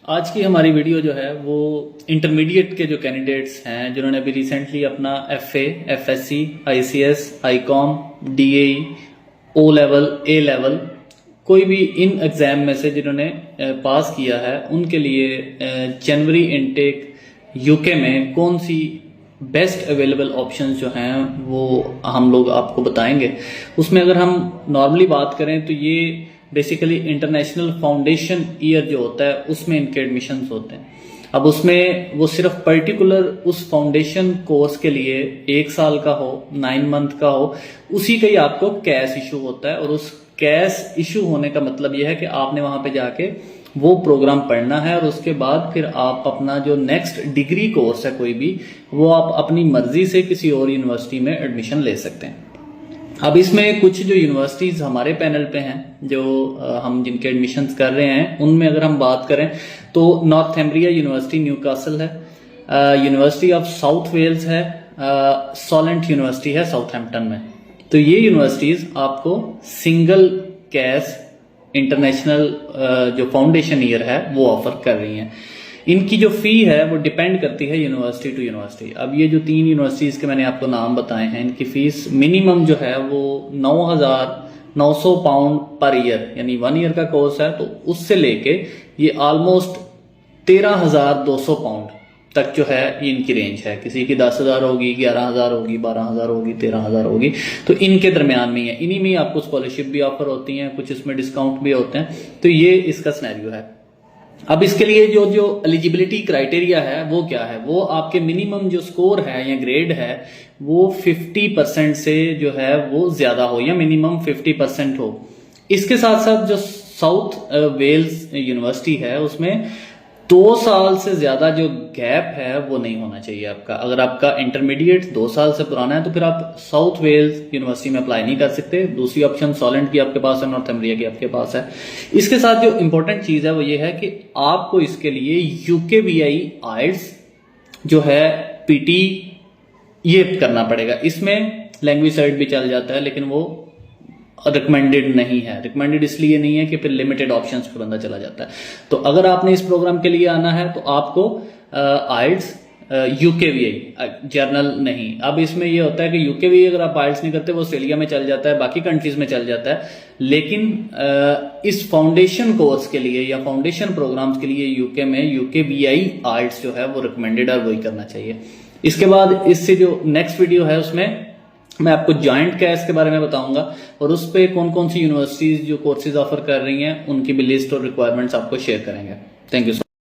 आज की हमारी वीडियो जो है वो इंटरमीडिएट के जो कैंडिडेट्स हैं जिन्होंने अभी रिसेंटली अपना FA, FSC, ICS, ICom, DAE, O level, A level कोई भी इन एग्जाम में से जिन्होंने पास किया है उनके लिए जनवरी इनटेक यूके में कौन सी बेस्ट अवेलेबल ऑप्शंस जो हैं वो हम लोग आपको बताएंगे। उसमें अगर हम नॉर्मली बात करें तो ये बेसिकली इंटरनेशनल फाउंडेशन ईयर जो होता है उसमें इनके एडमिशन्स होते हैं। अब उसमें वो सिर्फ पर्टिकुलर उस फाउंडेशन कोर्स के लिए 1 साल का हो, 9 मंथ का हो, उसी का ही आपको कैश इशू होता है। और उस कैश इशू होने का मतलब यह है कि आपने वहां पे जाके वो प्रोग्राम पढ़ना है और उसके बाद फिर आप अपना जो नेक्स्ट डिग्री कोर्स है कोई भी, वो आप अपनी मर्जी से किसी और यूनिवर्सिटी में एडमिशन ले सकते हैं। अब इसमें कुछ जो यूनिवर्सिटीज हमारे पैनल पे हैं जो हम जिनके एडमिशन्स कर रहे हैं उनमें अगर हम बात करें तो नॉर्थम्ब्रिया यूनिवर्सिटी न्यूकासल है, यूनिवर्सिटी ऑफ साउथ वेल्स है, सॉलेंट यूनिवर्सिटी है साउथहैम्पटन में। तो ये यूनिवर्सिटीज आपको सिंगल कैश इंटरनेशनल जो फाउंडेशन ईयर है वो ऑफर कर रही हैं। इनकी जो फी है वो डिपेंड करती है यूनिवर्सिटी टू यूनिवर्सिटी। अब ये जो 3 यूनिवर्सिटीज के मैंने आपको नाम बताए हैं इनकी फीस मिनिमम जो है वो 9,900 पाउंड पर ईयर, यानी 1 ईयर का कोर्स है तो उससे लेके ये ऑलमोस्ट 13,200 पाउंड तक जो है ये इनकी रेंज है। किसी की 10,000 होगी, 11,000 होगी, 12,000 होगी, 13,000 होगी, तो इनके दरमियान में ही है। इन्हीं में आपको स्कॉलरशिप भी ऑफर होती हैं, कुछ इसमें डिस्काउंट भी होते हैं। तो ये इसका सिनेरियो है। अब इसके लिए जो एलिजिबिलिटी क्राइटेरिया है वो क्या है, वो आपके मिनिमम जो स्कोर है या ग्रेड है वो 50% से जो है वो ज्यादा हो या मिनिमम 50% हो। इसके साथ साथ जो साउथ वेल्स यूनिवर्सिटी है उसमें 2 साल से ज्यादा जो गैप है वो नहीं होना चाहिए आपका। अगर आपका इंटरमीडिएट 2 साल से पुराना है तो फिर आप साउथ वेल्स यूनिवर्सिटी में अप्लाई नहीं कर सकते। दूसरी ऑप्शन सॉलेंट की आपके पास है, नॉर्थम्ब्रिया की आपके पास है। इसके साथ जो इंपॉर्टेंट चीज है वो ये है कि आपको इसके लिए यूकेवीआई आइल्स जो है पीटी ये करना पड़ेगा। इसमें लैंग्वेज साइड भी चल जाता है लेकिन वो रिकमेंडेड नहीं है। रिकमेंडेड इसलिए नहीं है कि फिर लिमिटेड ऑप्शंस पे बंदा चला जाता है। तो अगर आपने इस प्रोग्राम के लिए आना है तो आपको आइल्स यूकेवीआई जर्नल नहीं। अब इसमें ये होता है कि यूकेवीआई अगर आप आइल्स नहीं करते वो ऑस्ट्रेलिया में चल जाता है, बाकी कंट्रीज में चल जाता है, लेकिन इस फाउंडेशन कोर्स के लिए या फाउंडेशन प्रोग्राम्स के लिए यूके में यूकेवीआई आइल्स जो है वो रिकमेंडेड और वही करना चाहिए। इसके बाद इससे जो नेक्स्ट वीडियो है उसमें मैं आपको जॉइंट कैश के बारे में बताऊंगा और उस पे कौन कौन सी यूनिवर्सिटीज जो कोर्सेज ऑफर कर रही हैं उनकी भी लिस्ट और रिक्वायरमेंट्स आपको शेयर करेंगे। Thank you.